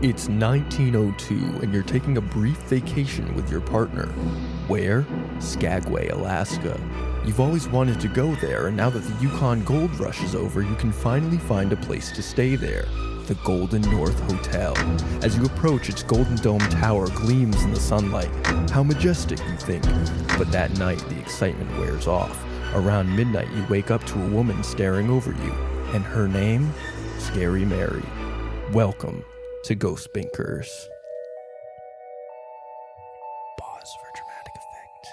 It's 1902 and you're taking a brief vacation with your partner. Where? Skagway, Alaska. You've always wanted to go there, and now that the Yukon Gold Rush is over, you can finally find a place to stay there. The Golden North Hotel. As you approach, its golden dome tower gleams in the sunlight. How majestic, you think. But that night, the excitement wears off. Around midnight, you wake up to a woman staring over you, and her name? Scary Mary. Welcome to Ghost Binkers. Pause for dramatic effect.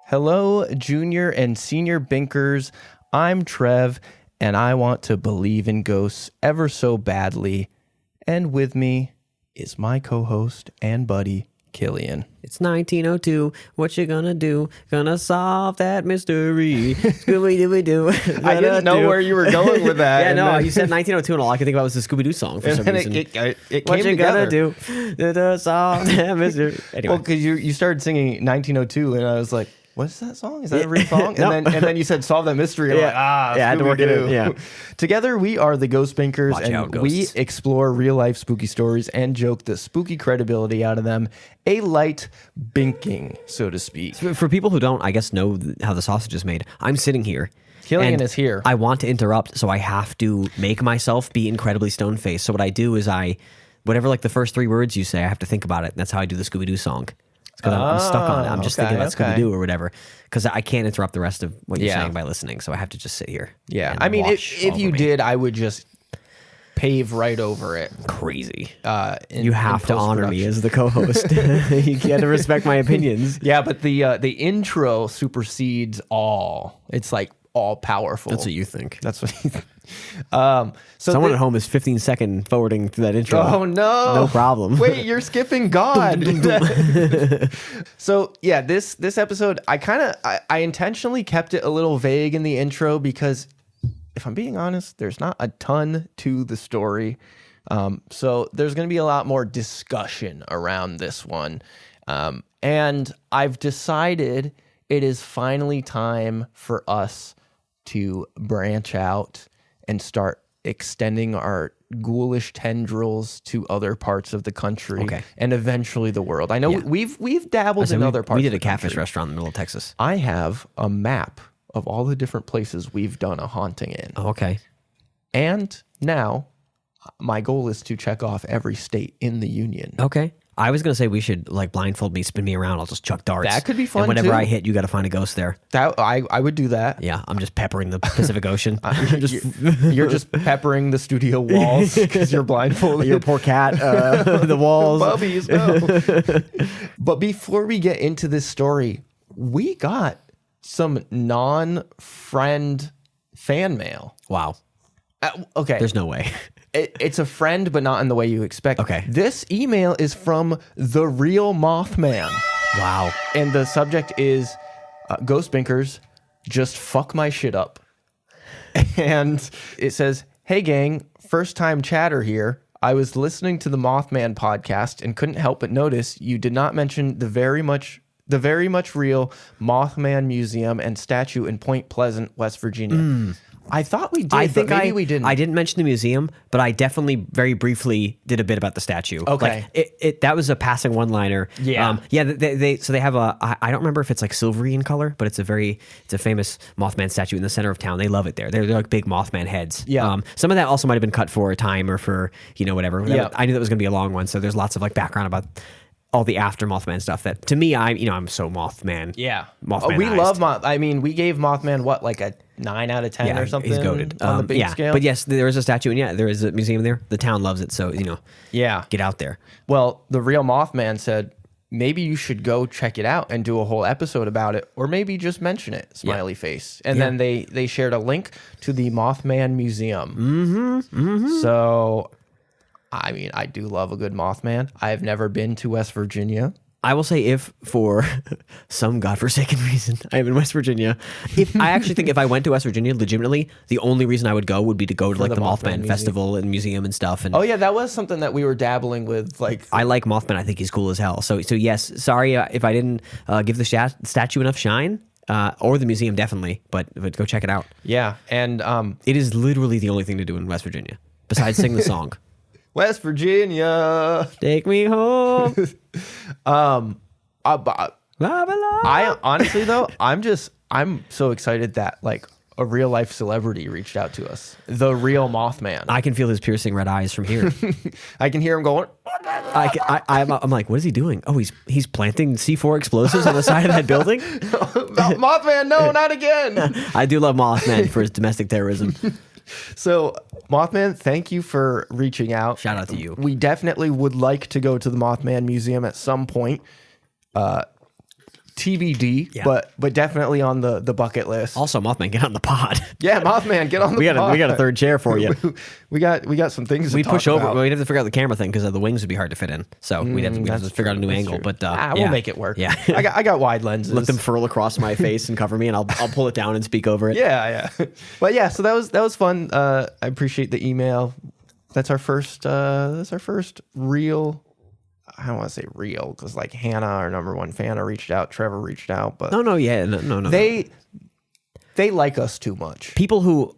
Hello, junior and senior Binkers. I'm Trev, and I want to believe in ghosts ever so badly. And with me is my co-host and buddy, Killian. It's 1902. What you gonna do? Gonna solve that mystery. Scooby-Doo. I didn't know where you were going with that. Yeah, no, you said 1902, and all I could think about was the Scooby-Doo song for some reason. It came what you together. gonna do? To solve that mystery. Anyway. Well, because you started singing 1902, and I was like, what's that song? Is that a real song? No. And then you said solve that mystery. And I'm like, I had to work it in. Yeah. Together we are the Ghost Binkers, Watch and out, we ghosts. explore real life spooky stories and joke the spooky credibility out of them. A light binking, so to speak. For people who don't, I guess, know how the sausage is made, I'm sitting here. Killian and is here. I want to interrupt, so I have to make myself be incredibly stone-faced. So what I do is whatever like the first three words you say, I have to think about it. And that's how I do the Scooby-Doo song. Because I'm stuck on it. I'm just thinking about Scooby-Doo or whatever. Because I can't interrupt the rest of what you're saying by listening. So I have to just sit here. Yeah. and I mean, watch if all you over me. did, I would just pave right over it. Crazy. In You have to honor me post-production. as the co-host. You got to respect my opinions. Yeah, but the intro supersedes all. It's like all powerful. That's what you think. That's what you think. So Someone at home is 15-second forwarding through that intro. Oh no! No problem. Wait, you're skipping God. So yeah, this episode, I intentionally kept it a little vague in the intro because, if I'm being honest, there's not a ton to the story. So there's going to be a lot more discussion around this one, and I've decided it is finally time for us to branch out and start extending our ghoulish tendrils to other parts of the country and eventually the world. I know we've dabbled in other parts. We did of a the catfish country. restaurant in the middle of Texas. I have a map of all the different places we've done a haunting in. Oh, okay. And now my goal is to check off every state in the union. Okay. I was going to say we should like blindfold me, spin me around. I'll just chuck darts. That could be fun, And whenever too. I hit, you got to find a ghost there. That I would do that. Yeah. I'm just peppering the Pacific Ocean. You're just peppering the studio walls because you're blindfolded. Your poor cat, the walls. Puppies, no. But before we get into this story, we got some non-friend fan mail. Wow. Okay. There's no way. It's a friend, but not in the way you expect. Okay. This email is from the real Mothman. Wow. And the subject is Ghost Binkers, just fuck my shit up. And it says, hey gang, first time chatter here. I was listening to the Mothman podcast and couldn't help but notice you did not mention the very much real Mothman Museum and statue in Point Pleasant, West Virginia. I thought we did, but maybe we didn't. I didn't mention the museum, but I definitely very briefly did a bit about the statue. Okay. Like that was a passing one-liner. Yeah. They have I don't remember if it's like silvery in color, but it's a famous Mothman statue in the center of town. They love it there. They're like big Mothman heads. Yeah. Some of that also might have been cut for a time or for, whatever. Yeah. I knew that was going to be a long one, so there's lots of like background about all the after Mothman stuff that to me, I'm so Mothman. Yeah. Mothmanized. We love we gave Mothman what, like a 9 out of 10 or something? He's goated. On the big scale? But yes, there is a statue, and there is a museum there. The town loves it, so, Yeah. get out there. Well, the real Mothman said, maybe you should go check it out and do a whole episode about it, or maybe just mention it, smiley face. And then they shared a link to the Mothman Museum. So, I mean, I do love a good Mothman. I have never been to West Virginia. I will say if for some godforsaken reason I am in West Virginia, I actually think if I went to West Virginia legitimately, the only reason I would go would be to go to like the Mothman Museum. Festival and museum and stuff. And Oh yeah, that was something that we were dabbling with. Like, I like Mothman. I think he's cool as hell. So yes, sorry if I didn't give the statue enough shine. or the museum definitely, but go check it out. Yeah, and It is literally the only thing to do in West Virginia besides sing the song. West Virginia, Take me home. I honestly though, I'm so excited that like a real life celebrity reached out to us. The real Mothman. I can feel his piercing red eyes from here. I can hear him going. I'm like, what is he doing? Oh, he's planting C4 explosives on the side of that building. Mothman, no, not again. I do love Mothman for his domestic terrorism. So, Mothman, thank you for reaching out. Shout out to you. We definitely would like to go to the Mothman Museum at some point. TBD, Yeah. but definitely on the bucket list. Also, Mothman, get on the pod. Yeah, Mothman, get on the pod. We got a third chair for you. we got some things. We'd to push talk over. about. We'd have to figure out the camera thing because the wings would be hard to fit in. So we'd have to figure out a new angle. True. But we'll make it work. Yeah, I got wide lenses. let them furl across my face and cover me, and I'll pull it down and speak over it. Yeah. But yeah, so that was fun. I appreciate the email. That's our first real. I don't want to say real because like Hannah, our number one fan, reached out. Trevor reached out, but No. they like us too much. People who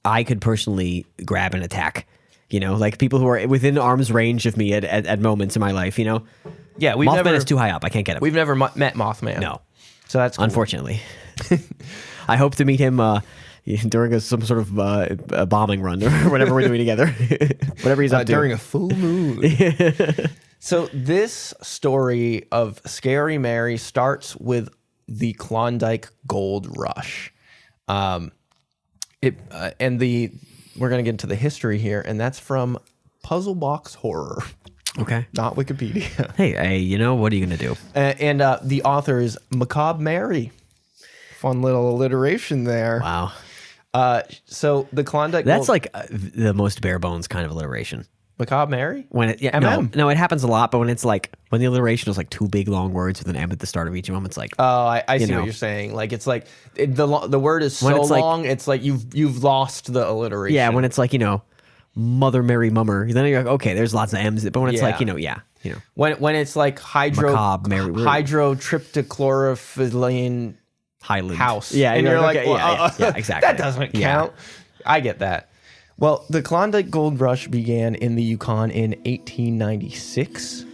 I could personally grab and attack. You know, like people who are within arm's range of me at moments in my life. You know, Yeah, Mothman is too high up. I can't get him. We've never met Mothman. No, so that's cool. unfortunately. I hope to meet him during some sort of a bombing run or whatever we're doing together. Whatever he's up to during a full moon. So this story of Scary Mary starts with the Klondike Gold Rush. We're going to get into the history here, and that's from Puzzle Box Horror, Okay. not Wikipedia. Hey, you know, what are you going to do? And the author is Macabre Mary. Fun little alliteration there. Wow. So the Klondike That's Gold... like the most bare bones kind of alliteration. Macabre Mary? When it, yeah, MM. no, it happens a lot, but when it's like, when the alliteration is like two big long words with an M at the start of each of them, it's like, Oh, I see know. what you're saying. Like it's like the word is When so it's like- long, it's like you've lost the alliteration. yeah, when it's like, you know, Mother Mary Mummer, then you're like, okay, there's lots of M's, but when it's Yeah. like, you know, when it's like Macabre Mary- hydrotriptychlorophyllene Highland house. Yeah, and you're like, okay, yeah, exactly. That doesn't count. I get that. Well, the Klondike Gold Rush began in the Yukon in 1896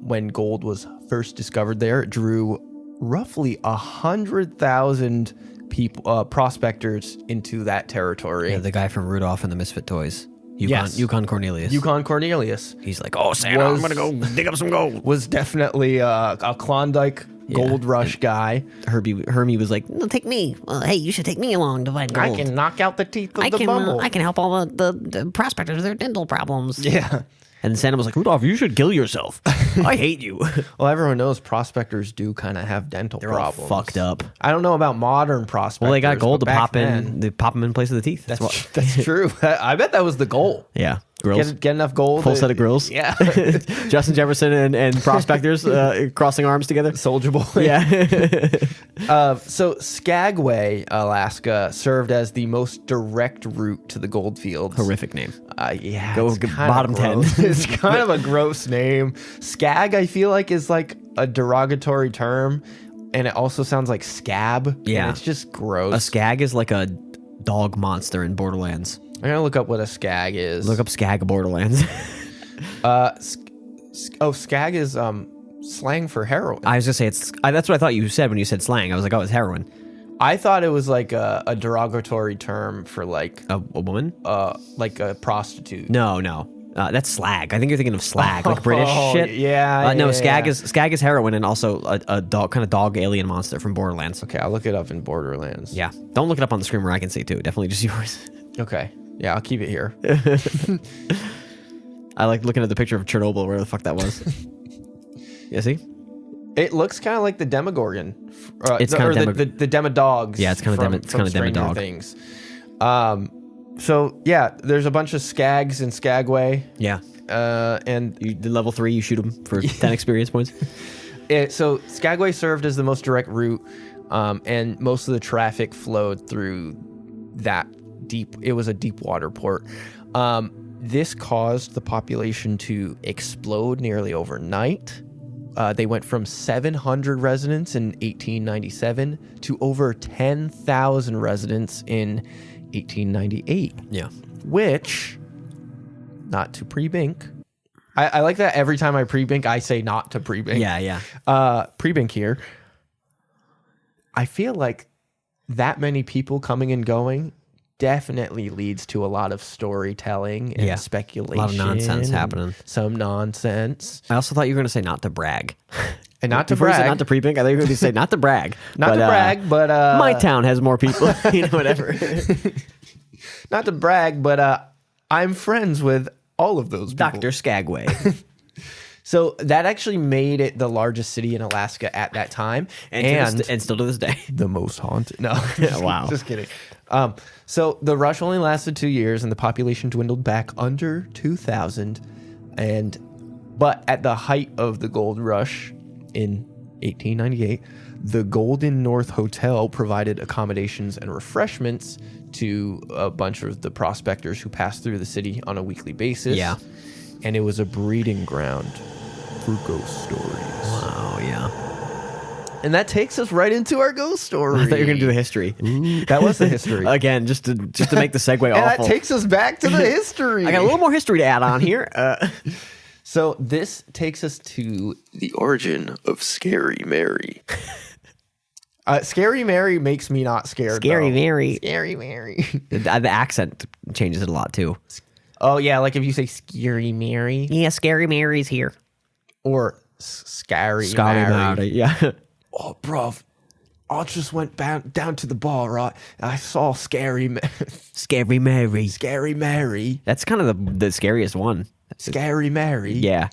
when gold was first discovered there. It drew roughly 100,000 people, prospectors into that territory. Yeah, the guy from Rudolph and the Misfit Toys. Yes. Yukon Cornelius. Yukon Cornelius He's like, oh, Santa, I'm going to go dig up some gold. was definitely a Klondike Gold Rush guy. Hermie was like, no, take me. Well, hey, you should take me along to find gold. I can knock out the teeth of the bumble. I can help all the prospectors with their dental problems. Yeah. And Santa was like, Rudolph, you should kill yourself. I hate you. Well, everyone knows prospectors do kind of have dental They're all problems. fucked up. I don't know about modern prospectors. Well, they got gold to but back pop in. then- They pop them in place of the teeth. That's true. I bet that was the goal. Yeah. Grills. Get enough gold. Full set of grills. Yeah. Justin Jefferson and prospectors crossing arms together. Soldier Boy. Yeah. So Skagway, Alaska, served as the most direct route to the gold fields. Horrific name. Yeah. Go it's kinda bottom 10. gross. It's kind of a gross name. Skag, I feel like, is like a derogatory term, and it also sounds like scab. Yeah. And it's just gross. A skag is like a dog monster in Borderlands. I'm gonna look up what a skag is. Look up skag Borderlands. Skag is slang for heroin. I was gonna say that's what I thought you said when you said slang. I was like, oh, it's heroin. I thought it was like a derogatory term for like A woman? like a prostitute. No. That's slag. I think you're thinking of slag, like British shit. Yeah. No, yeah, skag yeah. is heroin and also a dog, kind of dog alien monster from Borderlands. Okay, I'll look it up in Borderlands. Yeah. Don't look it up on the screen where I can see too. Definitely just yours. Okay. Yeah, I'll keep it here. I like looking at the picture of Chernobyl, where the fuck that was. Yeah, see? It looks kind of like the Demogorgon. It's kind of the Demodogs. Yeah, it's kind of Demodog. Things. So yeah, there's a bunch of skags in Skagway. Yeah. And The level 3, you shoot them for 10 experience points. so Skagway served as the most direct route, and most of the traffic flowed through that deep. It was a deep water port. This caused the population to explode nearly overnight. They went from 700 residents in 1897 to over 10,000 residents in 1898. Yeah. Which, not to pre-bink. I like that every time I pre-bink, I say not to pre-bink. Yeah. Pre-bink here. I feel like that many people coming and going definitely leads to a lot of storytelling and speculation. A lot of nonsense happening. Some nonsense. I also thought you were going to say not to brag. And not to Before you said brag. not to pre-bink, I thought you were going to say not to brag. Not to brag, but... my town has more people. Whatever. Not to brag, but I'm friends with all of those people. Dr. Skagway. So that actually made it the largest city in Alaska at that time. And still to this day. The most haunted. No. Wow. Just kidding. So the rush only lasted 2 years and the population dwindled back under 2,000. But at the height of the gold rush in 1898, the Golden North Hotel provided accommodations and refreshments to a bunch of the prospectors who passed through the city on a weekly basis. Yeah. And it was a breeding ground for ghost stories. Wow, yeah. And that takes us right into our ghost story. I thought you were going to do the history. Ooh, that was the history. Again, just to make the segue awful. And that takes us back to the history. I got a little more history to add on here. So this takes us to the origin of Scary Mary. Scary Mary makes me not scared. Scary though. Mary. Scary Mary. The accent changes it a lot, too. Oh, yeah, like if you say Scary Mary. Yeah, Scary Mary's here. Or Scary Mary. Yeah. Oh, bruv, I just went down to the bar, right? And I saw Scary Mary. Scary Mary. Scary Mary. That's kind of the scariest one. Scary Mary. Yeah.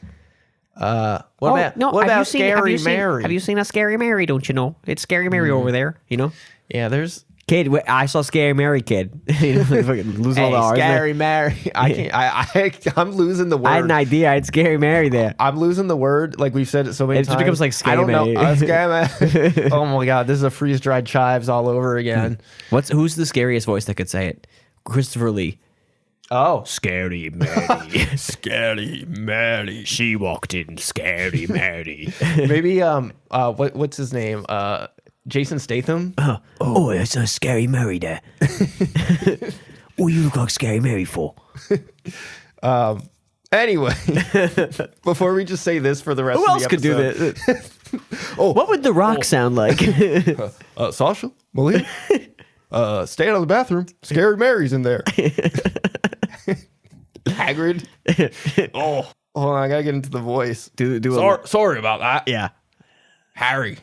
What about Scary Mary? Have you seen a Scary Mary? Don't you know? It's Scary Mary over there. You know. Yeah, there's Kid. I saw Scary Mary. Kid. Losing all the R's Scary there. Mary. I can't. I'm losing the word. I had an idea. I had Scary Mary there. I'm losing the word. Like we've said it so many times. It just becomes like Scary I don't Mary. know. Scary Mary. Oh my god, this is a freeze dried chives all over again. Who's the scariest voice that could say it? Christopher Lee. Oh, Scary Mary. Scary Mary. She walked in, Scary Mary. Maybe what's his name? Jason Statham. Oh, it's a Scary Mary there. What you look like Scary Mary for? Anyway, before we just say this for the rest Who of else the could do episode. this? What would The Rock sound like? Sasha, Malia, stay out of the bathroom. Scary Mary's in there. Hagrid. Oh, hold on, I gotta get into the voice. Sorry about that. Yeah. Harry,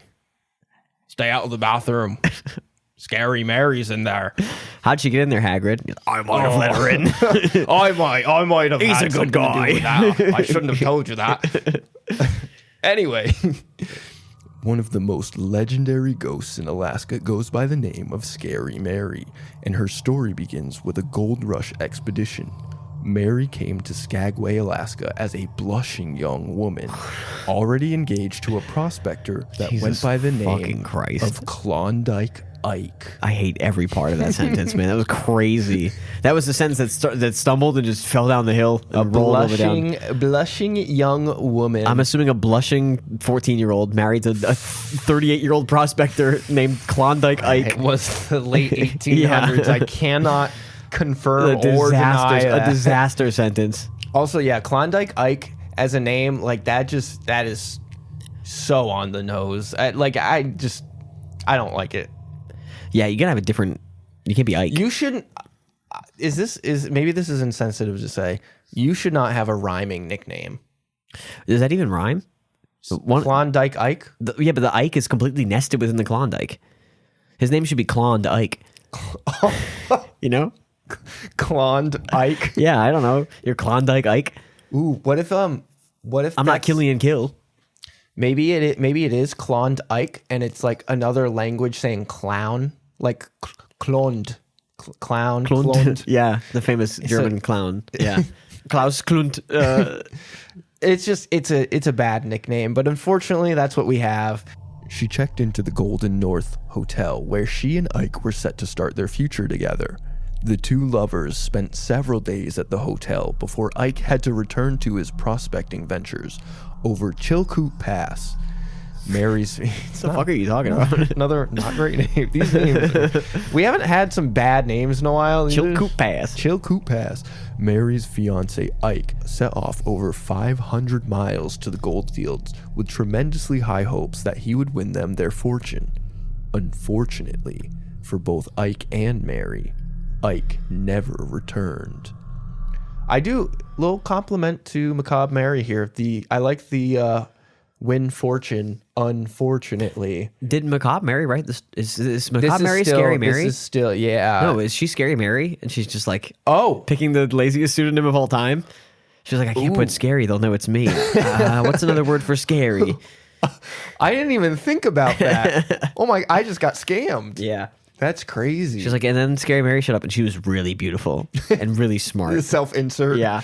stay out of the bathroom. Scary Mary's in there. How'd you get in there, Hagrid? I might have let her in. I might have. He's had a good something to do guy. with that. I shouldn't have told you that. Anyway, one of the most legendary ghosts in Alaska goes by the name of Scary Mary, and her story begins with a gold rush expedition. Mary came to Skagway, Alaska as a blushing young woman, already engaged to a prospector that went by the name of Klondike Ike. I hate every part of that sentence, man. That was crazy. That was the sentence that stumbled and just fell down the hill. Blushing young woman. I'm assuming a blushing 14-year-old married to a 38-year-old prospector named Klondike Ike. It was the late 1800s. I cannot confirm or deny that. A disaster sentence. Also, yeah, Klondike Ike as a name, like that is so on the nose. I don't like it. Yeah, you gotta have a different. You can't be Ike. You shouldn't. Maybe this is insensitive to say. You should not have a rhyming nickname. Does that even rhyme? Klondike Ike. But the Ike is completely nested within the Klondike. His name should be Klondike. You know, Klondike. Yeah, I don't know. You're Klondike Ike. Ooh, what if I'm not Killian Kill? Maybe it is Klondike, and it's like another language saying clown, like clown. Yeah, the famous German clown. Yeah, Klaus Klund. It's a bad nickname, but unfortunately, that's what we have. She checked into the Golden North Hotel, where she and Ike were set to start their future together. The two lovers spent several days at the hotel before Ike had to return to his prospecting ventures over Chilkoot Pass. Mary's... What the fuck are you talking about? Another not great name. These names... We haven't had some bad names in a while. Chilkoot Pass. Chilkoot Pass. Mary's fiancé Ike set off over 500 miles to the goldfields with tremendously high hopes that he would win them their fortune. Unfortunately, for both Ike and Mary, Ike never returned. I do little compliment to Macabre Mary here. I like the win fortune. Unfortunately, did Macabre Mary write this? Is Macabre Mary Scary Mary? This is still No, is she Scary Mary? And she's just like oh, picking the laziest pseudonym of all time. She's like, I can't put scary; they'll know it's me. What's another word for scary? I didn't even think about that. Oh my! I just got scammed. Yeah. That's crazy. She's like, and then Scary Mary showed up, and she was really beautiful and really smart. Self-insert. Yeah.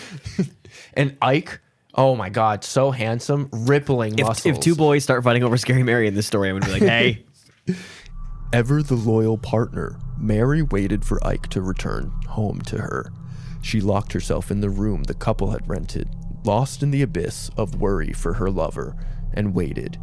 And Ike, oh my God, so handsome, rippling muscles. If two boys start fighting over Scary Mary in this story, I'm going to be like, hey. Ever the loyal partner, Mary waited for Ike to return home to her. She locked herself in the room the couple had rented, lost in the abyss of worry for her lover, and waited.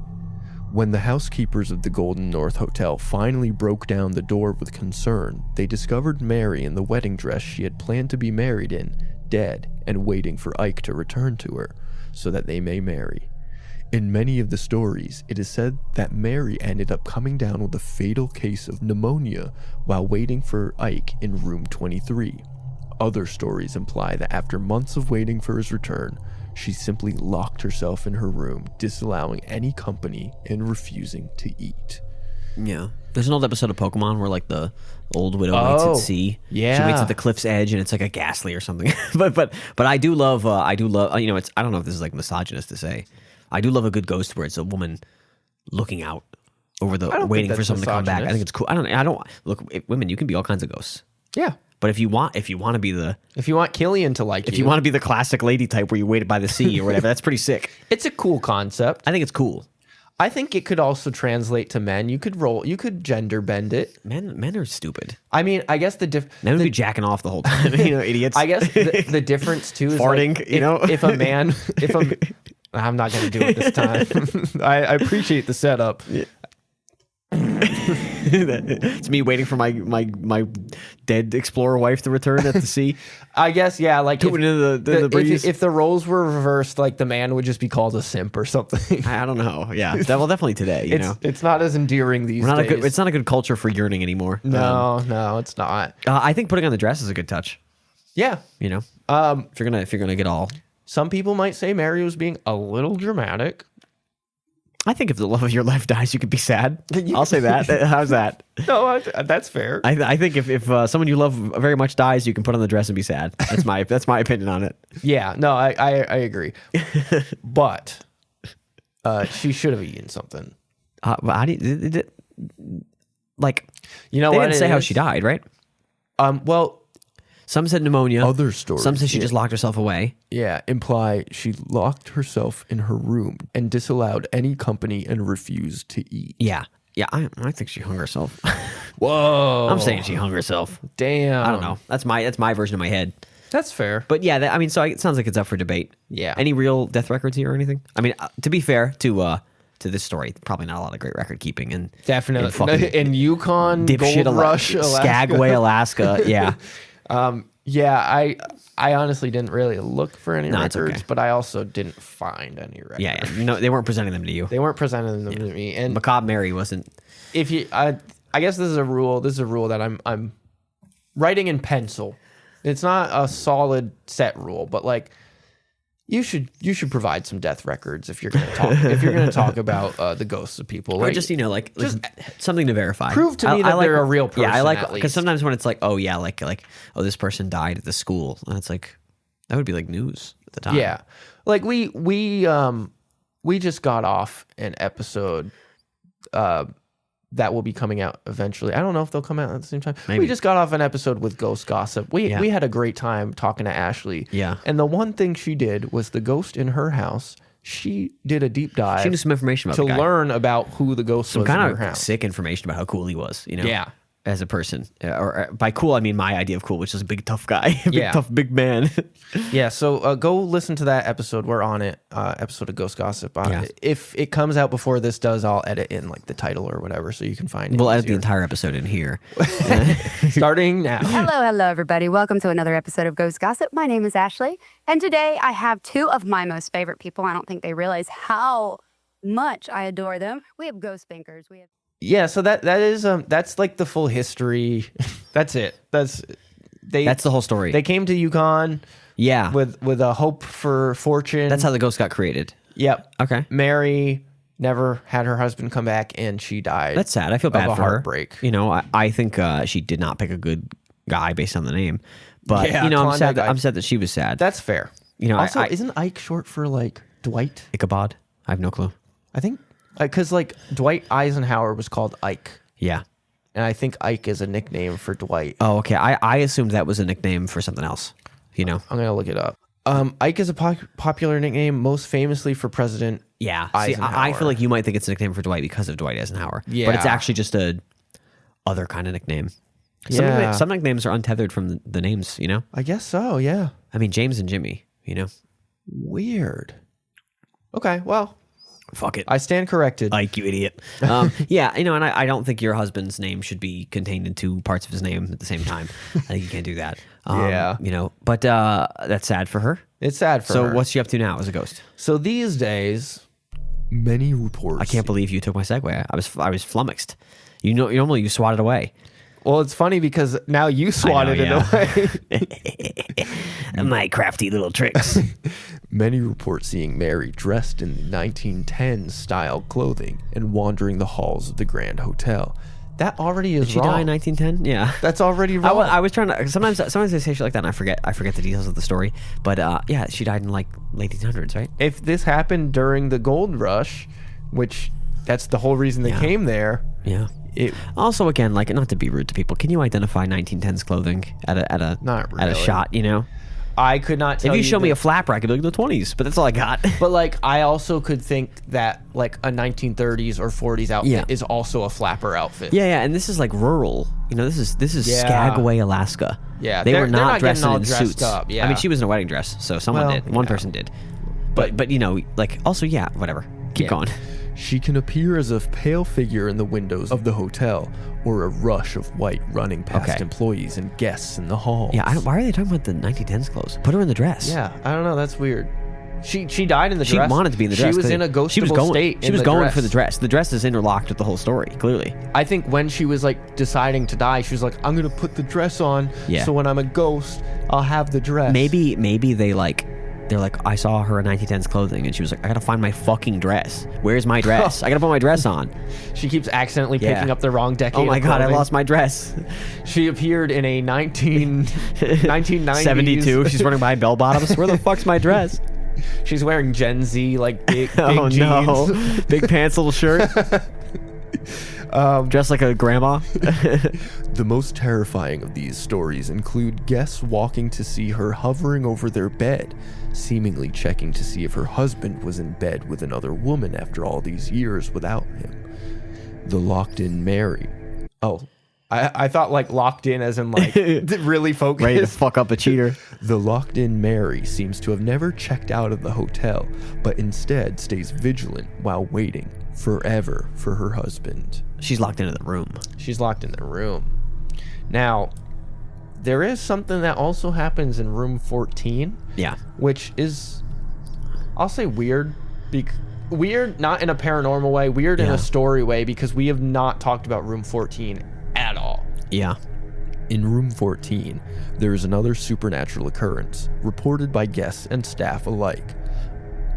When the housekeepers of the Golden North Hotel finally broke down the door with concern, they discovered Mary in the wedding dress she had planned to be married in, dead and waiting for Ike to return to her, so that they may marry. In many of the stories, it is said that Mary ended up coming down with a fatal case of pneumonia while waiting for Ike in room 23. Other stories imply that after months of waiting for his return, she simply locked herself in her room, disallowing any company and refusing to eat. Yeah. There's an old episode of Pokemon where like the old widow waits at sea. Yeah. She waits at the cliff's edge and it's like a ghastly or something. but I do love I don't know if this is like misogynist to say. I do love a good ghost where it's a woman looking out over the waiting for someone to come back. I think it's cool. I don't look, women, you can be all kinds of ghosts. Yeah. But if you want to be the... If you want Killian to like you. If you want to be the classic lady type where you waited by the sea or whatever, that's pretty sick. It's a cool concept. I think it's cool. I think it could also translate to men. You could gender bend it. Men are stupid. I mean, I guess men would be jacking off the whole time, idiots. I guess the difference too is farting, like, if a man, I'm not going to do it this time. I appreciate the setup. Yeah. It's me waiting for my dead explorer wife to return at the sea. I guess, yeah. Like the breeze. If the roles were reversed, like the man would just be called a simp or something. I don't know. Yeah, well, definitely today. It's not as endiring these days. It's not a good culture for yearning anymore. No, it's not. I think putting on the dress is a good touch. Yeah, if you're gonna get all. Some people might say Mary was being a little dramatic. I think if the love of your life dies, you could be sad. I'll say that. How's that? No, that's fair. I think if someone you love very much dies, you can put on the dress and be sad. That's my opinion on it. Yeah, no, I agree. But she should have eaten something. How do you, like, you know they what? Didn't say how she died, right? Well. Some said pneumonia. Other stories. Some said she just locked herself away. Yeah, imply she locked herself in her room and disallowed any company and refused to eat. Yeah. I think she hung herself. Whoa! I'm saying she hung herself. Damn. I don't know. That's my version of my head. That's fair. But yeah, so it sounds like it's up for debate. Yeah. Any real death records here or anything? I mean, to be fair to this story, probably not a lot of great record keeping and definitely in Yukon, Gold Rush, Alaska. Skagway, Alaska. Yeah. I honestly didn't really look for any records, okay. But I also didn't find any records. Yeah. No, they weren't presenting them to you. They weren't presenting them to me. And Macabre Mary wasn't. If you, I guess this is a rule. This is a rule that I'm writing in pencil. It's not a solid set rule, but like you should provide some death records if you're going to talk about the ghosts of people, or just something to verify. Prove to me that they're a real person. Yeah, I like because sometimes when it's like, oh yeah, like this person died at the school, and it's like that would be like news at the time. Yeah, like we just got off an episode that will be coming out eventually. I don't know if they'll come out at the same time. Maybe. We just got off an episode with Ghost Gossip. We had a great time talking to Ashley. Yeah. And the one thing she did was the ghost in her house. She did a deep dive. She knew some information about the guy. learn about who the ghost was in her house. Sick information about how cool he was. Yeah. as a person. Or by cool, I mean my idea of cool, which is a big tough guy, Yeah. tough big man. Yeah, so go listen to that episode. We're on it, episode of Ghost Gossip. Yeah. If it comes out before this does, I'll edit in like the title or whatever, so you can find it. We'll edit the easier. entire episode in here. Starting now. Hello, everybody. Welcome to another episode of Ghost Gossip. My name is Ashley, and today I have two of my most favorite people. I don't think they realize how much I adore them. We have Ghost Binkers. We have Yeah, so that's like the full history. That's it. That's That's the whole story. They came to Yukon yeah. with a hope for fortune. That's how the ghost got created. Yep. Okay. Mary never had her husband come back, and she died. That's sad. I feel bad of a for her. heartbreak. You know, I think she did not pick a good guy based on the name. But, Yeah, you know, Klondike Ike. I'm sad that she was sad. That's fair. You know, also, I isn't Ike short for like Dwight? Ichabod? I have no clue. I think because like Dwight Eisenhower was called Ike, Yeah. and I think Ike is a nickname for Dwight. Oh, okay. I assumed that was a nickname for something else. You know? I'm gonna look it up. Ike is a popular nickname, most famously for President. Yeah. See, Eisenhower. I feel like you might think it's a nickname for Dwight because of Dwight Eisenhower. Yeah. But it's actually just a other kind of nickname. Yeah. Some nicknames are untethered from the names, you know? I guess so. Yeah. I mean, James and Jimmy, you know? Weird. Okay. Well, Fuck it. I stand corrected. Ike, you idiot. Yeah, you know, and I don't think your husband's name should be contained in two parts of his name at the same time. I think you can't do that. Yeah. You know, but that's sad for her. It's sad for So her. what's she up to now as a ghost? So these days, many reports. I can't believe you took my segue. I was flummoxed. You know, normally you swat it away. Well, it's funny because now you swatted yeah. it away. My crafty little tricks. Many report seeing Mary dressed in 1910s style clothing and wandering the halls of the Grand Hotel. That already is Did she wrong. die in 1910? Yeah. That's already wrong. I was trying to. Sometimes I say shit like that, and I forget the details of the story. But yeah, she died in like late 1800s, right? If this happened during the gold rush, which that's the whole reason they Yeah. came there. Yeah. It Also, again, like not to be rude to people, can you identify 1910s clothing at a Not at a really. shot? You know, I could not tell if you show me that- a flapper, I could be like the 20s, but that's all I got. But like I also could think that like a 1930s or 40s outfit Yeah. is also a flapper outfit. Yeah, and this is like rural. You know, this is Yeah. Skagway, Alaska. Yeah, they they're- were they're not not getting dressing all in dressed suits. up, yeah. I mean, she was in a wedding dress, so someone Well, did. One yeah. person did. But you know, like also, yeah, whatever. Keep Yeah. going. She can appear as a pale figure in the windows of the hotel or a rush of white running past Okay. employees and guests in the halls. Yeah, why are they talking about the 1910s clothes? Put her in the dress. Yeah, I don't know. That's weird. She died in the She dress. wanted to be in the dress. She was 'cause in a ghostable she was going, state. She in was the going dress. for the dress. The dress is interlocked with the whole story, clearly. I think when she was like deciding to die, she was like, "I'm gonna put the dress on, Yeah. so when I'm a ghost, I'll have the dress." Maybe they're like, I saw her in 1910s clothing, and she was like, I gotta find my fucking dress. Where's my dress? I gotta put my dress on. she keeps accidentally Yeah. picking up the wrong decade. Oh my of god, I clothing. lost my dress. She appeared in a 1990s 72. She's running by bell bottoms. Where the fuck's my dress? She's wearing Gen Z like big Oh jeans. no, big pants, little shirt. Dressed like a grandma. The most terrifying of these stories include guests walking to see her hovering over their bed, seemingly checking to see if her husband was in bed with another woman after all these years without him. The locked-in Mary. Oh, I thought like locked in as in like really focused. Ready to fuck up a cheater. The locked-in Mary seems to have never checked out of the hotel, but instead stays vigilant while waiting forever for her husband. She's locked into the room. She's locked in the room. Now, there is something that also happens in room 14, Yeah. which is, I'll say weird. Weird, not in a paranormal way, weird in Yeah. a story way, because we have not talked about room 14 at all. Yeah. In room 14, there is another supernatural occurrence, reported by guests and staff alike.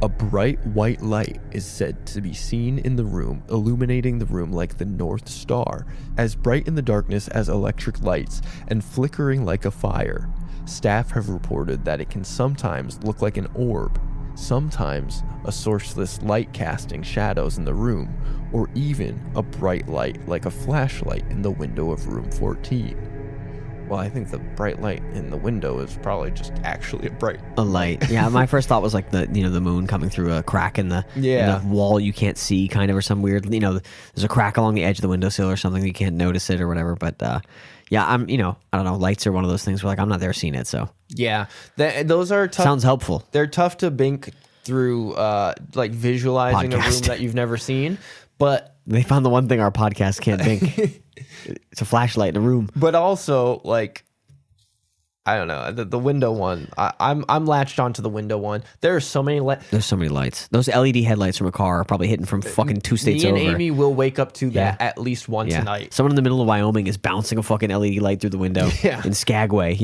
A bright white light is said to be seen in the room, illuminating the room like the North Star, as bright in the darkness as electric lights and flickering like a fire. Staff have reported that it can sometimes look like an orb, sometimes a sourceless light casting shadows in the room, or even a bright light like a flashlight in the window of room 14. Well, I think the bright light in the window is probably just actually a light. Yeah, my first thought was like the moon coming through a crack in the wall you can't see, kind of, or some weird, there's a crack along the edge of the windowsill or something, you can't notice it or whatever. But yeah, I don't know. Lights are one of those things where like I'm not there seeing it, so yeah, those are tough. Sounds helpful. They're tough to bink through, like visualizing a room that you've never seen, but they found the one thing our podcast can't bink. It's a flashlight in a room. But also, like, I don't know, the window one. I'm latched onto the window one. There's so many lights. Those LED headlights from a car are probably hitting from fucking 2 states over. Me and Amy will wake up to that at least once a night. Someone in the middle of Wyoming is bouncing a fucking LED light through the window in Skagway,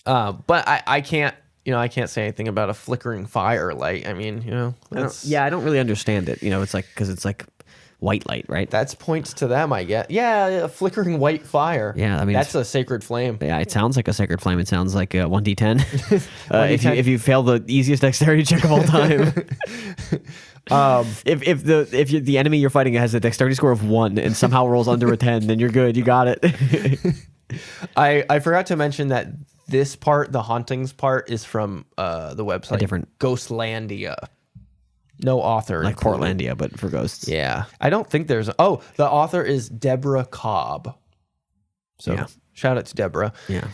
But I can't, I can't say anything about a flickering fire light. I mean, I don't really understand it. It's like, because it's like white light, right? That's points to them, I guess. Yeah, a flickering white fire. Yeah, I mean, that's a sacred flame. Yeah, it sounds like a sacred flame. It sounds like a 1d10. 1d10. If you fail the easiest dexterity check of all time. If the enemy you're fighting has a dexterity score of 1 and somehow rolls under a 10, then you're good. You got it. I forgot to mention that this part, the hauntings part, is from the website different Ghostlandia. No author. Like Portlandia, but for ghosts. Yeah. I don't think there's... the author is Deborah Cobb. So shout out to Deborah. Yeah.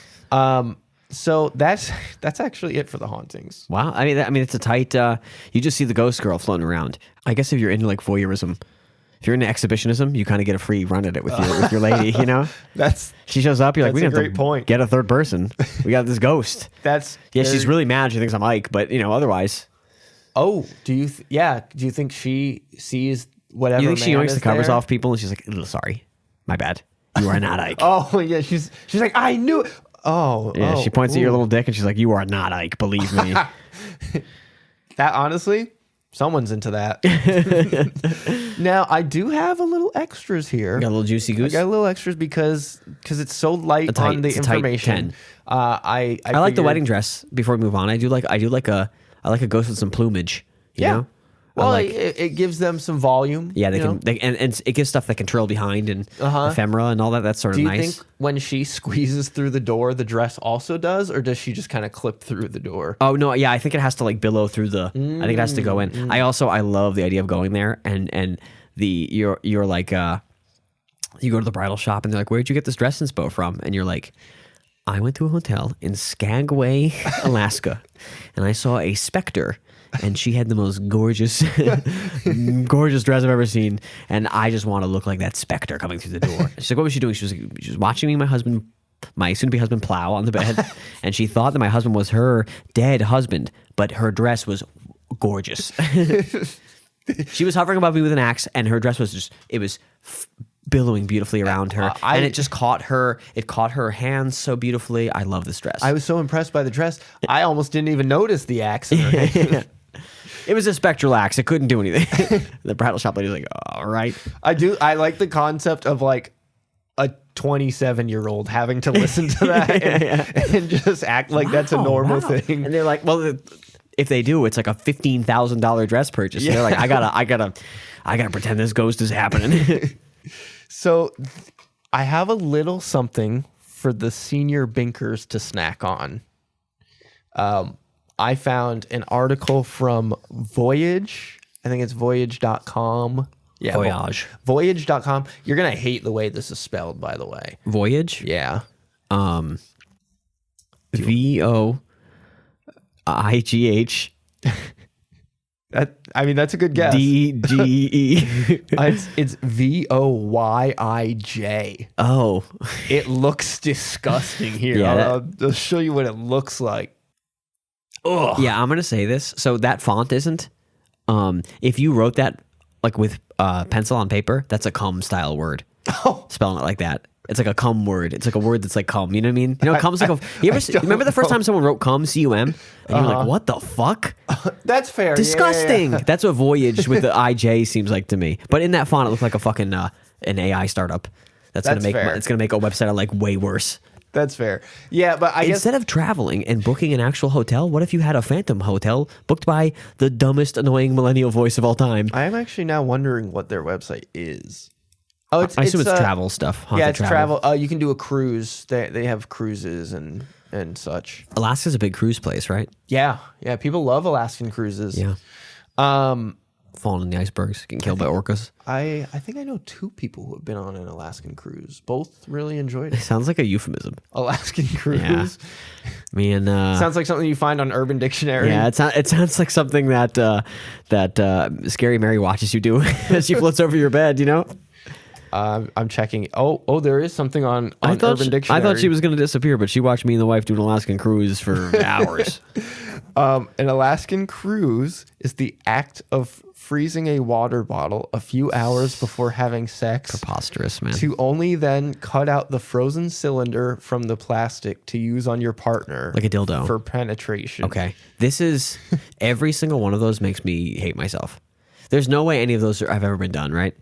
So that's actually it for the hauntings. Wow. I mean, it's a tight... you just see the ghost girl floating around. I guess if you're into like voyeurism, if you're into exhibition,ism, you kind of get a free run at it with your lady, She shows up, you're like, we have to get a third person. We got this ghost. She's really mad. She thinks I'm Ike, but otherwise... Oh, do you think she sees whatever? You think she yanks the covers there? off people and she's like, sorry, my bad. You are not Ike. Oh, yeah. She's like, I knew it. Oh, yeah. She points at your little dick and she's like, you are not Ike. Believe me. That honestly, someone's into that. Now, I do have a little extras here. You got a little juicy goose? I got a little extras because it's so light on the information. I like the wedding dress. Before we move on, I like a ghost with some plumage. You know? Well, it gives them some volume. Yeah, and it gives stuff that can trail behind and ephemera and all that. That's sort of nice. Do you think when she squeezes through the door, the dress also does, or does she just kind of clip through the door? Oh no, yeah, I think it has to like billow through the. I think it has to go in. I love the idea of going there and you're like you go to the bridal shop and they're like, where'd you get this dress inspo from? And you're like, I went to a hotel in Skagway, Alaska, and I saw a specter, and she had the most gorgeous, gorgeous dress I've ever seen, and I just want to look like that specter coming through the door. She's like, what was she doing? She was watching me and my soon-to-be husband plow on the bed, and she thought that my husband was her dead husband, but her dress was gorgeous. She was hovering above me with an axe, and her dress was billowing beautifully around her, and it just caught her. It caught her hands so beautifully. I love this dress. I was so impressed by the dress. I almost didn't even notice the axe in her hand. It was a spectral axe. It couldn't do anything. The bridal shop lady was like, all right. I like the concept of like a 27-year-old having to listen to that and just act like that's a normal thing. And they're like, well, if they do, it's like a $15,000 dress purchase. Yeah. And they're like, I gotta pretend this ghost is happening. So I have a little something for the senior binkers to snack on. I found an article from Voyage. I think it's voyage.com. Yeah, Voyage. Voyage.com. You're going to hate the way this is spelled, by the way. Voyage? Yeah. VOIGH. That's a good guess. DGE. It's VOYIJ. Oh. It looks disgusting here. Yeah, I'll show you what it looks like. Ugh. Yeah, I'm going to say this. So that font isn't, if you wrote that like with pencil on paper, that's a cum style word. Oh. Spelling it like that. It's like a cum word. It's like a word that's like cum. You know what I mean? Cum's like remember the first time someone wrote cum, C-U-M? And you're like, what the fuck? That's fair. Disgusting. Yeah. That's what Voyage with the IJ seems like to me. But in that font, it looks like a fucking an AI startup. It's gonna make a website I like way worse. That's fair. Yeah, but instead of traveling and booking an actual hotel, what if you had a phantom hotel booked by the dumbest, annoying millennial voice of all time? I am actually now wondering what their website is. I assume it's travel stuff. Yeah, it's travel. You can do a cruise. They have cruises and such. Alaska's a big cruise place, right? Yeah. People love Alaskan cruises. Yeah. Falling in the icebergs, getting killed by orcas. I think I know 2 people who have been on an Alaskan cruise. Both really enjoyed it. Sounds like a euphemism. Alaskan cruise. Yeah. Me and sounds like something you find on Urban Dictionary. Yeah, it sounds like something that Scary Mary watches you do as she floats over your bed. You know. I'm checking. Oh, there is something on Urban Dictionary. I thought she was going to disappear, but she watched me and the wife do an Alaskan cruise for hours. An Alaskan cruise is the act of freezing a water bottle a few hours before having sex. Preposterous, man. To only then cut out the frozen cylinder from the plastic to use on your partner. Like a dildo. For penetration. Okay. This is, every single one of those makes me hate myself. There's no way any of those have ever been done, right?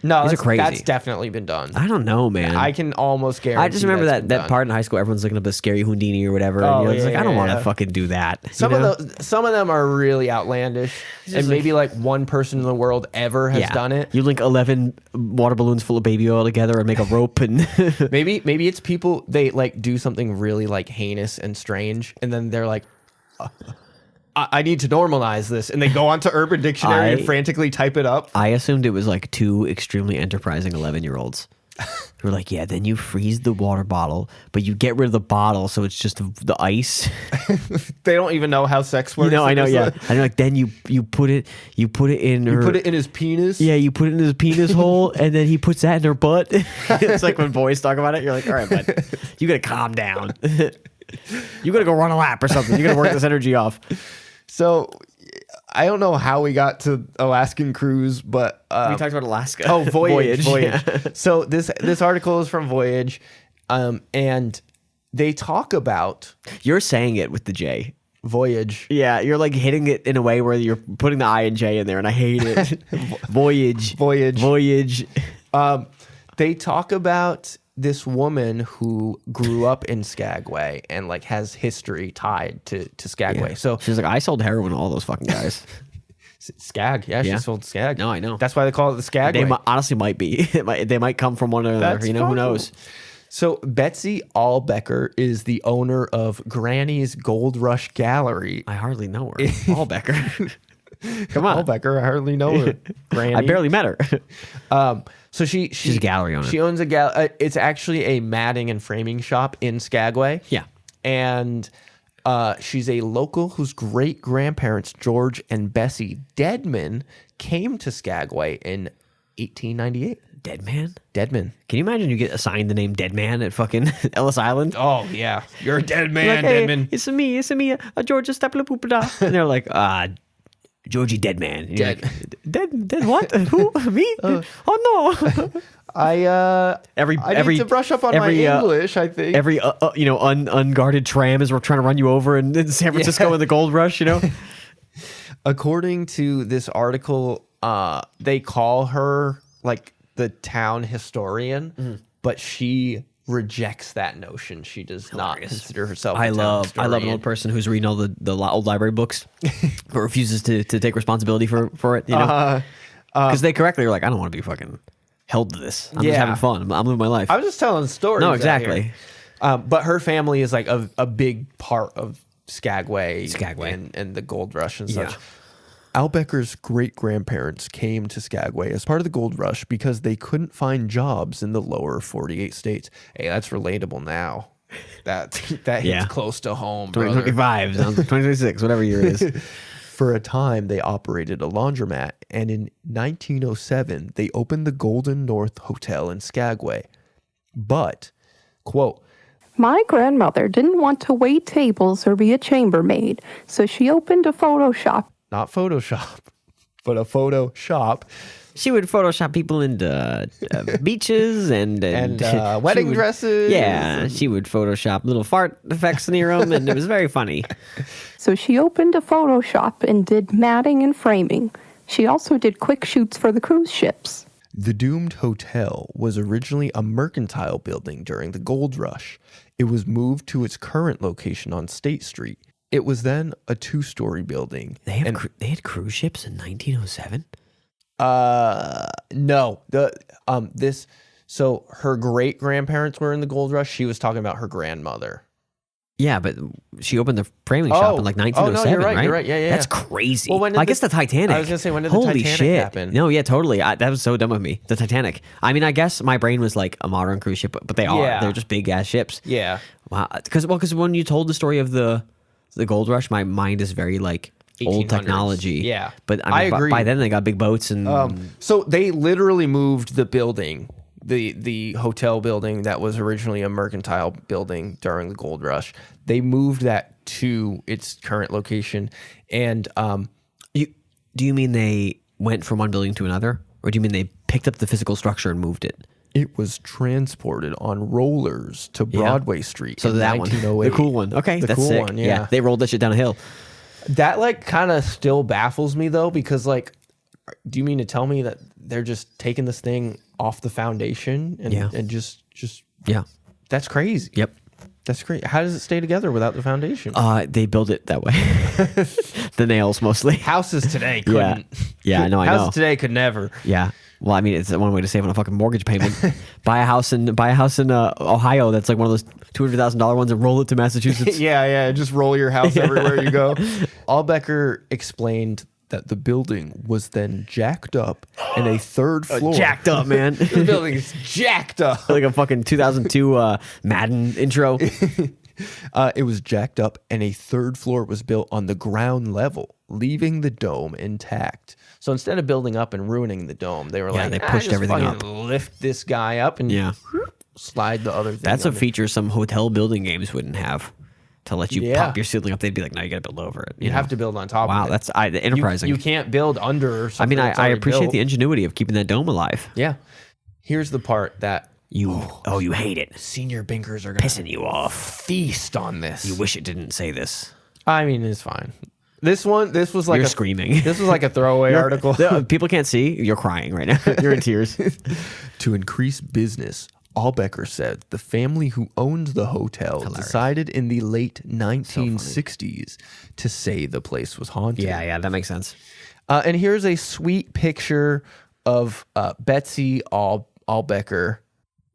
No, These are crazy. That's definitely been done. I don't know, man. I can almost guarantee. I just remember that part in high school. Everyone's looking up a scary Houdini or whatever. And it's like, I don't want to fucking do that. Some of them are really outlandish, and maybe like one person in the world ever has done it. You link 11 water balloons full of baby oil together and make a rope, and maybe it's people, they like do something really like heinous and strange, and then they're like, I need to normalize this, and they go onto Urban Dictionary and frantically type it up. I assumed it was like 2 extremely enterprising 11-year-olds who were like, yeah, then you freeze the water bottle, but you get rid of the bottle, so it's just the ice. They don't even know how sex works. I know, yeah. And like, then you put it in You put it in his penis? Yeah, you put it in his penis hole, and then he puts that in her butt. It's like when boys talk about it, you're like, all right, bud, you gotta calm down. You gotta go run a lap or something. You gotta work this energy off. So, I don't know how we got to Alaskan cruise, but we talked about Alaska. Oh, Voyage. Yeah. So this article is from Voyage, and they talk about You're saying it with the J. Voyage. Yeah, you're like hitting it in a way where you're putting the I and J in there, and I hate it. Voyage. They talk about this woman who grew up in Skagway and like has history tied to Skagway. Yeah. So she's like, I sold heroin to all those fucking guys. Skag, yeah, she sold Skag. No, I know. That's why they call it the Skagway. They honestly might be. They might come from one another. That's who knows? So Betsy Allbecker is the owner of Granny's Gold Rush Gallery. I hardly know her. Allbecker. Come on. Allbecker, I hardly know her. Granny. I barely met her. So she's a gallery owner. She owns a gallery. It's actually a matting and framing shop in Skagway. Yeah. And she's a local whose great-grandparents, George and Bessie Deadman, came to Skagway in 1898. Deadman. Can you imagine you get assigned the name Deadman at fucking Ellis Island? Oh, yeah. You're a dead man, like, hey, Deadman. It's me, a Georgia Staplepoopada. And they're like, Georgie Deadman. Dead. Like, dead what? Who? Me? Oh, no. I need to brush up on my English, I think. Every, unguarded tram as we're trying to run you over in San Francisco in the gold rush, According to this article, they call her like the town historian, but she rejects that notion. She does not consider herself a town historian. I love an old person who's reading all the old library books but refuses to take responsibility for it, because they correctly are like, I don't want to be fucking held to this. I'm just having fun. I'm living my life. I was just telling stories. No, exactly. But her family is like a big part of Skagway. And the gold rush and such. Allbecker's great-grandparents came to Skagway as part of the gold rush because they couldn't find jobs in the lower 48 states. Hey, that's relatable now. That hits close to home, 2025, 2026, whatever year it is. For a time, they operated a laundromat, and in 1907, they opened the Golden North Hotel in Skagway. But, quote, my grandmother didn't want to wait tables or be a chambermaid, so she opened a photo shop. Not Photoshop, but a photo shop. She would Photoshop people into beaches and wedding dresses. Yeah, she would Photoshop little fart effects near them, and it was very funny. So she opened a photo shop and did matting and framing. She also did quick shoots for the cruise ships. The doomed hotel was originally a mercantile building during the gold rush. It was moved to its current location on State Street. It was then a 2-story building. They had cruise ships in 1907? No. So her great grandparents were in the gold rush. She was talking about her grandmother. Yeah, but she opened the framing shop in like 1907, you're right. right? You're right. Yeah. That's crazy. Well, when did I guess the Titanic. I was gonna say, when did the Holy Titanic shit. happen? No, yeah, totally. That was so dumb of me. The Titanic. I mean, I guess my brain was like a modern cruise ship, but they are. Yeah. They're just big ass ships. Yeah. Wow. Because when you told the story of the gold rush, my mind is very like old 1800s. technology. Yeah. But I mean, agree. by then they got big boats and So they literally moved the building, the hotel building that was originally a mercantile building during the gold rush. They moved that to its current location. And do you mean they went from one building to another, or do you mean they picked up the physical structure and moved it? it was transported on rollers to Broadway Street. So in that one, 1908. the cool one. Okay, The that's cool sick. one, yeah. They rolled that shit down a hill. That like kind of still baffles me though, because like, do you mean to tell me that they're just taking this thing off the foundation and just Yeah. that's crazy. Yep. That's great. How does it stay together without the foundation? They build it that way. The nails mostly. Houses today couldn't. Yeah, I know. Houses today could never. Yeah. Well, I mean, it's one way to save on a fucking mortgage payment. buy a house in Ohio that's like one of those $200,000 ones and roll it to Massachusetts. Yeah. Just roll your house everywhere you go. Allbecker explained that the building was then jacked up and a third floor. Jacked up, man. The building is jacked up. Like a fucking 2002 Madden intro. It was jacked up and a third floor was built on the ground level, leaving the dome intact. So instead of building up and ruining the dome, they were like, they pushed just everything fucking up. lift this guy up and slide the other thing. That's a under. feature some hotel building games wouldn't have. To let you Yeah. pop your ceiling up, they'd be like, "No, you got to build over it." You have to build on top Wow, of it. that's enterprising. You can't build under I something mean, that's I already appreciate built. the ingenuity of keeping that dome alive. Yeah. Here's the part that You hate it. senior binkers are going Pissing you off. feast on this. You wish it didn't say this. I mean, it's fine. This was like You're a screaming. This was like a throwaway article. People can't see. You're crying right now. You're in tears. To increase business, Allbecker said the family who owned the hotel decided in the late 1960s to say the place was haunted. Yeah, that makes sense. And here's a sweet picture of Betsy Allbecker.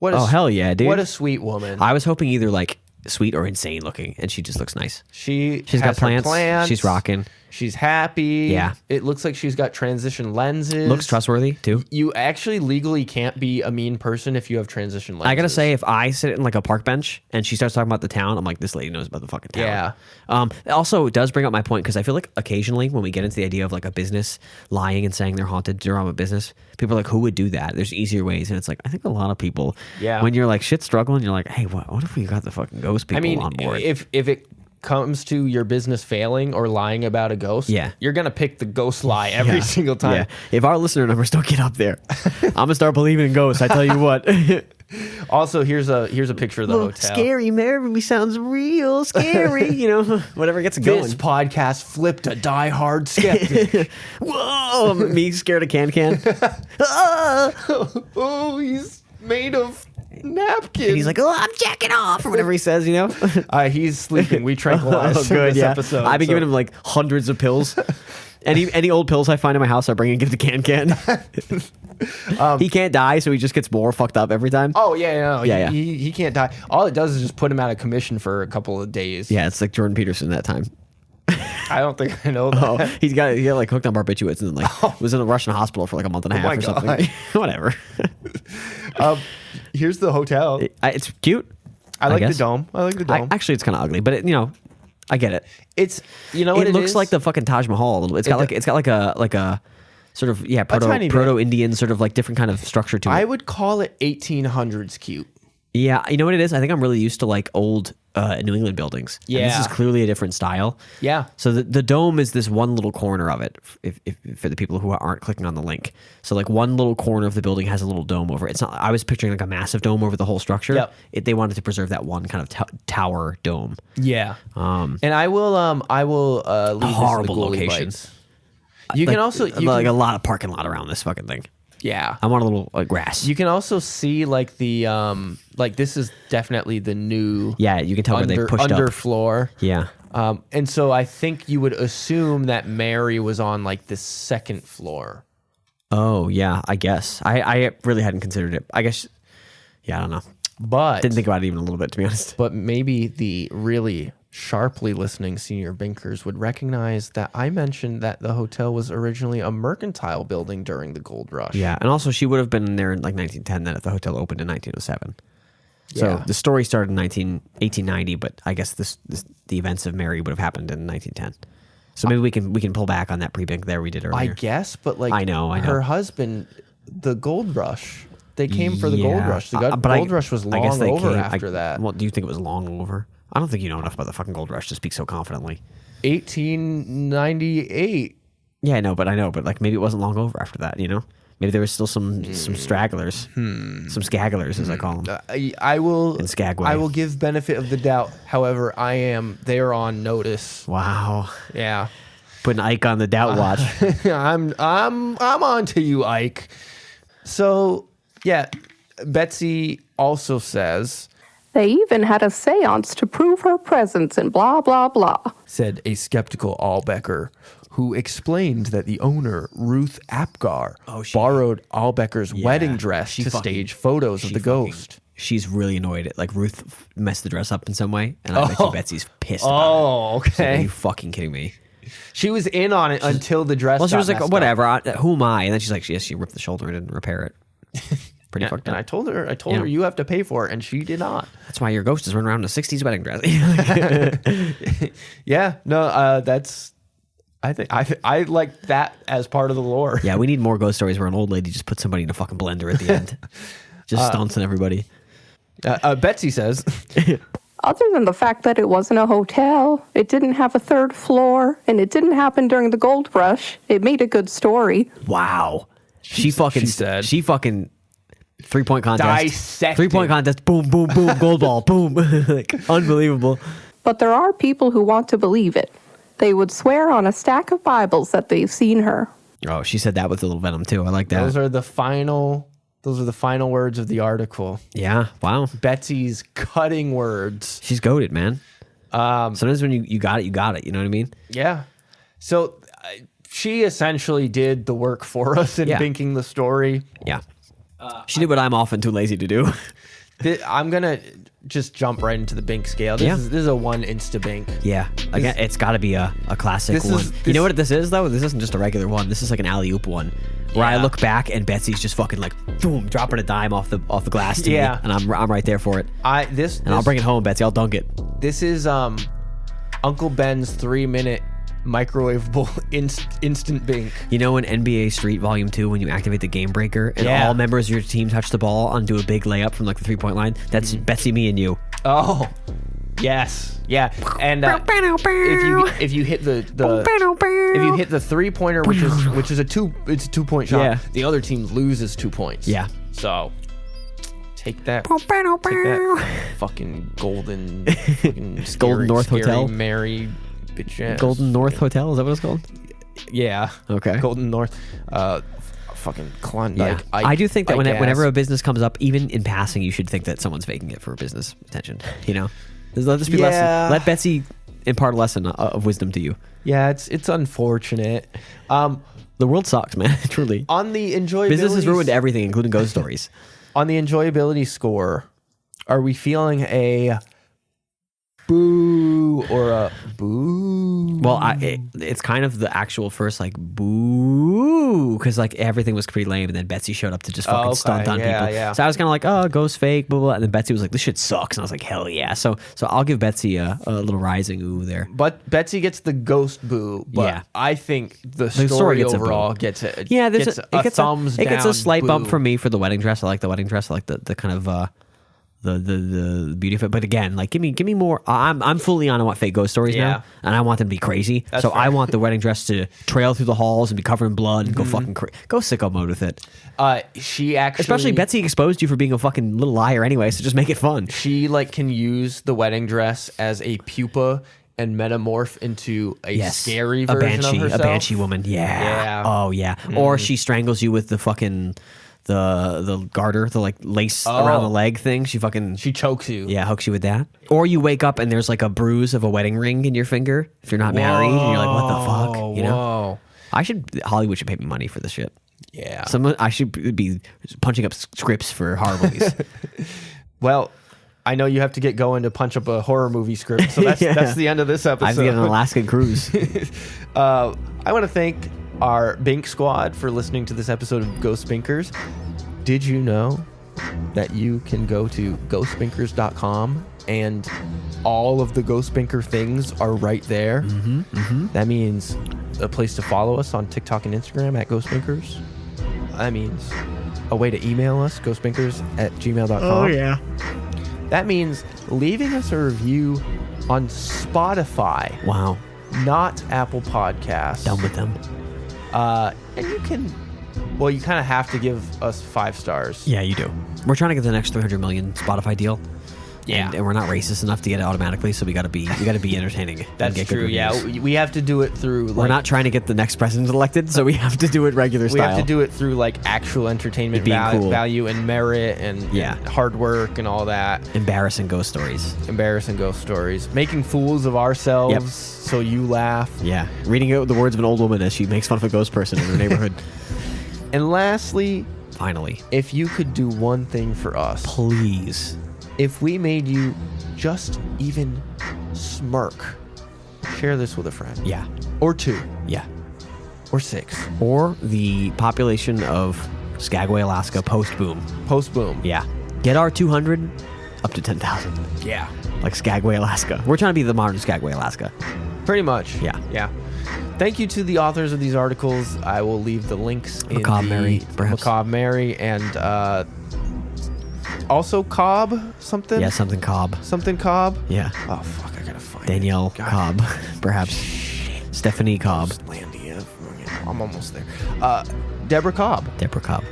Hell yeah, dude. What a sweet woman. I was hoping either like sweet or insane looking, and she just looks nice. She's got plants. She's rocking. She's happy. Yeah. It looks like she's got transition lenses. Looks trustworthy too. You actually legally can't be a mean person if you have transition lenses. I gotta say, if I sit in like a park bench and she starts talking about the town, I'm like, this lady knows about the fucking town. Yeah. Also, it does bring up my point because I feel like occasionally when we get into the idea of like a business lying and saying they're haunted during a business, people are like, who would do that? There's easier ways, and it's like I think a lot of people. Yeah. When you're like shit struggling, you're like, hey, what if we got the fucking ghost people on board? if it comes to your business failing or lying about a ghost, you're gonna pick the ghost lie every single time. Yeah. If our listener numbers don't get up there, I'm gonna start believing in ghosts. I tell you what. Also, here's a picture of the hotel. Scary Mary sounds real scary. Whatever gets it going. This podcast flipped a diehard skeptic. Whoa, me scared of Can. Oh, he's made of napkins. And he's like, oh, I'm jacking off, or whatever he says, He's sleeping. We tranquilized him this episode. I've been giving him like hundreds of pills. Any old pills I find in my house, I bring and give to Can. He can't die, so he just gets more fucked up every time. Oh, yeah. Yeah. He can't die. All it does is just put him out of commission for a couple of days. Yeah, it's like Jordan Peterson that time. I don't think I know that. Oh, he got like hooked on barbiturates and then like was in a Russian hospital for like a month and a half my or something. God. Whatever. Here's the hotel. It's cute. I like the guess. dome. Actually, it's kind of ugly, but I get it. It's what it looks is? like the fucking Taj Mahal a little bit. It's got like a sort of proto Indian sort of like different kind of structure to it. I would call it 1800s cute. Yeah, you know what it is? I think I'm really used to like old New England buildings. Yeah. And this is clearly a different style. Yeah. So the dome is this one little corner of it, if for the people who aren't clicking on the link. So like one little corner of the building has a little dome over it. It's not. I was picturing like a massive dome over the whole structure. Yep. They wanted to preserve that one kind of tower dome. Yeah. And I will leave this horrible to the Ghouly location. Bites. You can also like a lot of parking lot around this fucking thing. Yeah. I want a little grass. You can also see like the like this is definitely the new you can tell where they pushed underfloor. Yeah. And so I think you would assume that Mary was on like the second floor. Oh yeah, I guess. I really hadn't considered it. I guess Yeah, I don't know. But Didn't think about it even a little bit, to be honest. But maybe the really sharply listening senior binkers would recognize that I mentioned that the hotel was originally a mercantile building during the gold rush. Yeah, and also she would have been there in like 1910 then if the hotel opened in 1907. So Yeah. the story started in 1890, but I guess the events of Mary would have happened in 1910. So maybe we can pull back on that pre-bink there we did earlier. I guess, but like I know. her husband, the gold rush, they came for the gold Yeah. rush. The But gold rush was I guess long they over came- after that. Well, do you think it was long over? I don't think you know enough about the fucking gold rush to speak so confidently. 1898. Yeah, I know, but like maybe it wasn't long over after that, you know? Maybe there was still some stragglers, some skagglers as I call them. I will In Skagway. I will give benefit of the doubt. However, they are on notice. Wow. Yeah. Putting Ike on the doubt watch. I'm on to you, Ike. So yeah, Betsy also says, They even had a seance to prove her presence and blah, blah, blah. said a skeptical Allbecker, who explained that the owner, Ruth Apgar, borrowed Allbecker's wedding dress to stage photos of the ghost. She's really annoyed at like Ruth messed the dress up in some way, and I bet you Betsy's pissed about it. Oh, She's like, Are okay. you fucking kidding me? She was in on it until the dress. Well, she got was like, messed up. whatever, who am I? And then she's like, yes, she ripped the shoulder and didn't repair it. Pretty Yeah, fucked and up. I told her Yeah. you have to pay for it, and she did not. That's why your ghost is running around in a 60s wedding dress. Yeah, no, that's. I think I like that as part of the lore. Yeah, we need more ghost stories where an old lady just puts somebody in a fucking blender at the end. Just stunts on everybody. Betsy says, Other than the fact that it wasn't a hotel, it didn't have a third floor, and it didn't happen during the gold rush, it made a good story. Wow. She fucking 3-point contest. Dissecting. 3-point contest. Boom, boom, boom. Gold ball. Boom. Like, unbelievable. But there are people who want to believe it. They would swear on a stack of Bibles that they've seen her. Oh, she said that with a little venom too. I like that. Those are the final words of the article. Yeah. Wow. Betsy's cutting words. She's goated, man. Sometimes when you got it, you got it. You know what I mean? Yeah. So she essentially did the work for us in Yeah. binking the story. Yeah. She did what I'm often too lazy to do. I'm gonna just jump right into the bink scale. This is a 1 insta bink. Yeah. Again, it's got to be a classic This one. is- You know what this is, though? This isn't just a regular one. This is like an alley-oop one. Where I Yeah. look back and Betsy's just fucking like, boom, dropping a dime off the glass to Yeah. me. And I'm right there for it. I'll Bring it home, Betsy. I'll dunk it. This is Uncle Ben's 3-minute microwavable instant bink. You know in NBA Street Volume 2 when you activate the game breaker and Yeah. all members of your team touch the ball and do a big layup from like the 3-point line? That's Betsy, me, and you. Oh, yes, yeah. And if you hit the if you hit the 3-pointer, which is a 2-point shot, Yeah. the other team loses 2 points. Yeah. So take that fucking golden Golden North scary Hotel? Mary bitch ass. Golden North Hotel? Is that what it's called? Yeah. Okay. Golden North. Fucking Klondike Yeah. Ike, I do think that Ike whenever ass. a business comes up, even in passing, you should think that someone's faking it for business attention. You know? Let this be Yeah. lesson. Let Betsy impart a lesson of wisdom to you. Yeah, it's unfortunate. The world sucks, man. Truly. On the enjoyability Business has ruined everything, including ghost stories. On the enjoyability score, are we feeling a boo or a boo? Well, it's kind of the actual first like boo because like everything was pretty lame, and then Betsy showed up to just fucking okay. stunt on Yeah, people. yeah. So I was kind of like, oh, ghost fake, blah, blah, and then Betsy was like, this shit sucks, and I was like, hell yeah. So I'll give Betsy a little rising ooh there. But Betsy gets the ghost boo. But Yeah. I think the story story gets a boo. overall gets a Yeah, it gets a thumbs down. It gets a slight bump boo. from me for the wedding dress. I like the wedding dress. I like the kind of the beauty of it. But again, like give me more. I'm fully on. I want fake ghost stories Yeah. now, and I want them to be crazy. That's so fair. I want the wedding dress to trail through the halls and be covered in blood and go fucking go sicko mode with it. She actually, Especially Betsy exposed you for being a fucking little liar anyway, so just make it fun. she like can use the wedding dress as a pupa and metamorph into a scary version of herself. a banshee woman. Yeah. Yeah. Oh yeah. Or she strangles you with the fucking the garter, the like lace around the leg thing. She chokes you. yeah, hooks you with that. Or you wake up and there's like a bruise of a wedding ring in your finger if you're not married, and you're like, what the fuck? You know? Whoa. Hollywood should pay me money for this shit. Yeah. I should be punching up scripts for horror movies. Well, I know you have to get going to punch up a horror movie script, so that's the end of this episode. I have to get an Alaskan cruise. I want to thank our Bink squad for listening to this episode of Ghost Binkers. Did you know that you can go to ghostbinkers.com and all of the Ghost Binker things are right there? That means a place to follow us on TikTok and Instagram at Ghost Binkers. That means a way to email us, ghostbinkers@gmail.com. Oh, yeah. That means leaving us a review on Spotify. Wow. Not Apple Podcasts. Done with them. And you can, well, you kind of have to give us 5 stars. Yeah, you do. We're trying to get the next 300 million Spotify deal. Yeah. And we're not racist enough to get it automatically, so we got to be entertaining. That's get true. good Yeah, reviews. we have to do it through. Like, We're not trying to get the next president elected, so we have to do it regular we style. have to do it through like actual entertainment Being cool. value and merit and hard work and all that. Embarrassing ghost stories. Embarrassing ghost stories. Making fools of ourselves so you laugh. Yeah. Reading out the words of an old woman as she makes fun of a ghost person in her neighborhood. And lastly, finally, if you could do one thing for us, please. If we made you just even smirk, share this with a friend. Yeah. Or 2. Yeah. Or 6. Or the population of Skagway, Alaska post-boom. Post-boom. Yeah. Get our 200 up to 10,000. Yeah. Like Skagway, Alaska. We're trying to be the modern Skagway, Alaska. Pretty much. Yeah. Yeah. Thank you to the authors of these articles. I will leave the links Macabre in Mary, perhaps. Macabre Mary and also Cobb something? Yeah, something Cobb. Something Cobb? Yeah. Oh, fuck. I gotta find Danielle it. God. Cobb, perhaps. Stephanie Cobb. Landia. I'm almost there. Deborah Cobb. Deborah Cobb.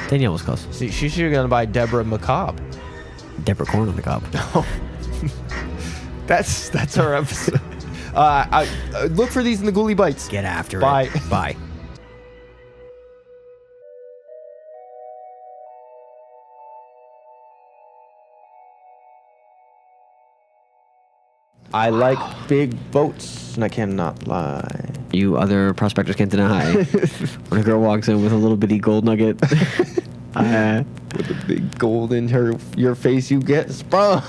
Danielle was close. See, she should have gone by Deborah McCobb. Deborah Corn on the Cobb. That's our episode. I look for these in the Ghouly Bites. Get after Bye. it. Bye. I like big boats, and I cannot lie. You other prospectors can't deny. When a girl walks in with a little bitty gold nugget. With a big gold in your face, you get sprung.